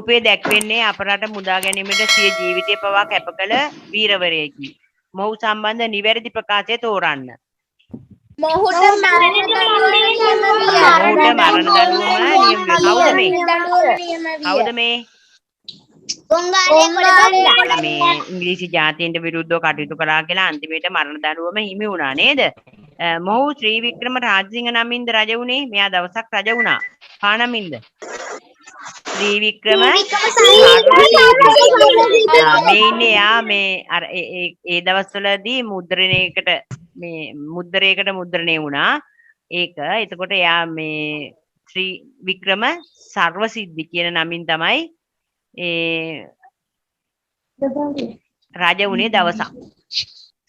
රූපයේ දැක්වෙන්නේ අප රට මුදා ගැනීමට සිය ජීවිතය පවා කැප කළ වීරවරයෙකි. මොහු සම්බන්ධ නිවැරදි ප්‍රකාශය තෝරන්න. මොහුට මරණ දඬුවම නියම විය. මොහුට මරණ දඬුවම නියම විය. කවුද මේ? මේ ඉංග්‍රීසි ජාතීන්ට විරුද්ධව කටයුතු කළා කියලා අන්තිමේට මරණ දඬුවම හිමි වුණා නේද? මොහු ශ්‍රී වික්‍රම රාජසිංහ නමින්ද රජ වුණේ. මෙයා දවසක් රජ වුණා. කානමින්ද? ශ්‍රී වික්‍රම මේ ඉන්නේ යා මේ අර ඒ දවස්වලදී මුද්‍රණයකට මුද්‍රණය වුණා. ඒක එතකොට යා මේ ශ්‍රී වික්‍රම සර්වසිද්ධි කියන නමින් තමයි රජ වුණේ දවසක්.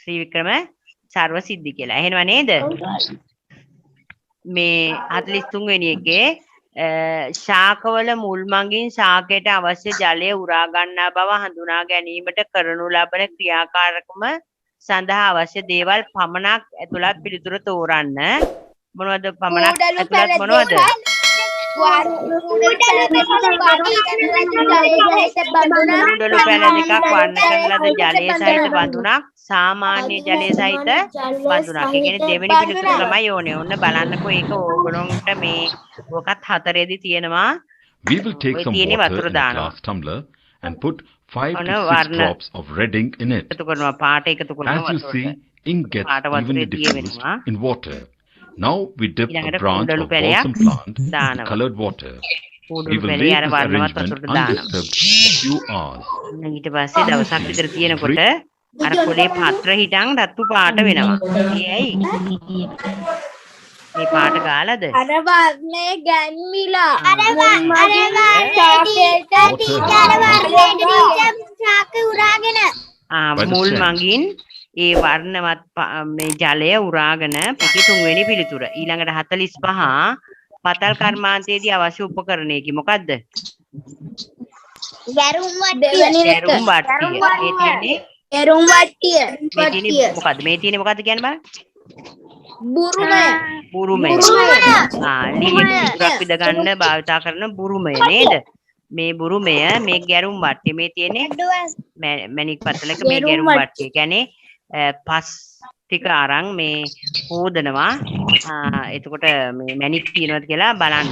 ශ්‍රී වික්‍රම සර්වසිද්ධි කියලා. එහෙනව නේද? මේ 43 වෙනි එකේ ශාකවල මුල් මඟින් ශාකයට අවශ්‍ය ජලය උරා ගන්නා බව හඳුනා ගැනීමට කරනු ලබන ක්‍රියාකාරකම සඳහා අවශ්‍ය දේවල් පමණක් ඇතුළත් පිළිතුර තෝරන්න. මොනවද පමණක් ඇතුළත් මොනවද? කුඩලු පැල දෙකක් වන්න කරන ලද ජලය සහිත බඳුනක් සාමාන්‍ය ජලය සහිත බඳුනක්. ඒ කියන්නේ දෙවෙනි පිළිතුර තමයි ඕනේ. ඔන්න බලන්නකෝ ඒක ඕගොල්ලන්ට මේ ඔකත් හතරේදී තියෙනවා. We will take some water in a glass tumbler and put 5 to 6 drops of red ink in it. එකතු කරනවා පාට එකතු කරනවා. As you see, ink gets evenly diffused in water. Now we dip a branch of balsam plant in colored water. We will leave this arrangement undisturbed for a few hours. ඊට පස්සේ දවසක් විතර තියෙනකොට අර පොලේ පත්‍ර හිටන් රතු පාට වෙනවා. ඒයි මේ පාට ගාලාද? අර වර්ණේ ගැන්විලා. මුල් මඟින් ඒ වර්ණවත් මේ ජලය උරාගෙන පිටි තුන්වෙනි පිළිතුර. ඊළඟට 45 පතල් කර්මාන්තයේදී අවශ්‍ය උපකරණයකි. මොකද්ද? ගැරුම් වට්ටිය. ගැරුම් වට්ටිය. මේ තියෙන්නේ ගැරුම් වට්ටිය. මොකද්ද? මේ තියෙන්නේ මොකද්ද කියන්න බලන්න. බුරුමය. බුරුමය. ලියක විද ගන්න භාවිතා කරන බුරුමය නේද? මේ බුරුමය මේ ගැරුම් වට්ටිය. මේ තියෙන්නේ මැණික් පතලක මේ ගැරුම් වට්ටිය. කියන්නේ පස් ටික අරන් මේ හොදනවා. එතකොට මේ මැණික් තියනවාද කියලා බලන්න.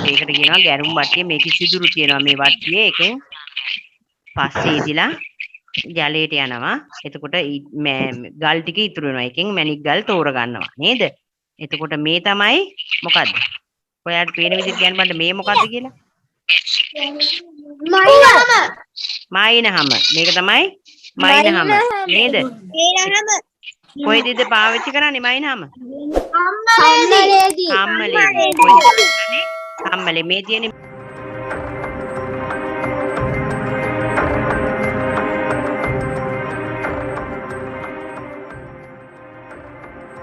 ඒකට කියනවා ගැරුම් වට්ටිය. මේක සිදුරු තියෙනවා මේ වට්ටියේ. එකෙන් පස්සේ ඉදිලා ජලයට යනවා. එතකොට ගල් ටික ඉතුරු වෙනවා. එකෙන් මැණික් ගල් තෝර ගන්නවා නේද? එතකොට මේ තමයි මොකද්ද? ඔයාලට පේන විදිහට කියන්න බලන්න මේ මොකද්ද කියලා. මයින්හම. මේක තමයි මයින්හම නේද? කොයිදද පාවිච්චි කරන්නේ මයින්හම? කම්මලේදී. කම්මලේ මේ තියෙන්නේ